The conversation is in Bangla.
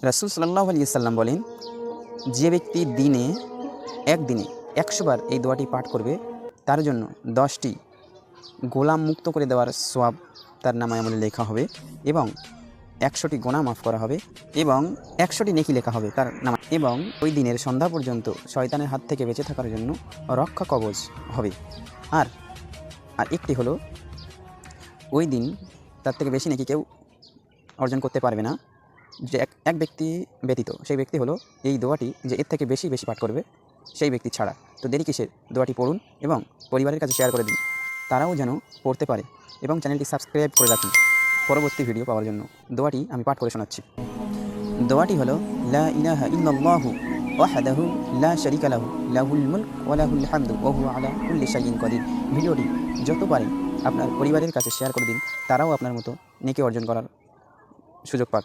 রাসূল সাল্লাল্লাহু আলাইহি ওয়াসাল্লাম বলেন, যে ব্যক্তি একদিনে 100 বার এই দোয়াটি পাঠ করবে, তার জন্য 10টি গোলাম মুক্ত করে দেওয়ার সওয়াব তার নামায়ামলে লেখা হবে এবং 100টি গুনাহ মাফ করা হবে এবং 100টি নেকি লেখা হবে তার নামা, এবং ওই দিনের সন্ধ্যা পর্যন্ত শয়তানের হাত থেকে বেঁচে থাকার জন্য রক্ষা কবচ হবে। আর আর একটি হলো, ওই দিন তার থেকে বেশি নেকি কেউ অর্জন করতে পারবে না, যে এক ব্যক্তি ব্যতীত। সেই ব্যক্তি হলো এই দোয়াটি যে এর থেকে বেশি পাঠ করবে সেই ব্যক্তি ছাড়া। তো দেরি কিসের, দোয়াটি পড়ুন এবং পরিবারের কাছে শেয়ার করে দিন, তারাও যেন পড়তে পারে, এবং চ্যানেলটি সাবস্ক্রাইব করে রাখুন পরবর্তী ভিডিও পাওয়ার জন্য। দোয়াটি আমি পাঠ করে শোনাচ্ছি। দোয়াটি হলো, লা ইলাহা ইল্লাল্লাহু ওয়াহদাহু লা শারীকা লাহু লাহুল মুলক ওয়া লাহুল হামদু ওয়া হুয়া আলা কুল্লি শাইইন কাদির। ভিডিওটি যত পারেন আপনার পরিবারের কাছে শেয়ার করে দিন, তারাও আপনার মতো নেকি অর্জন করার সুযোগ পাক।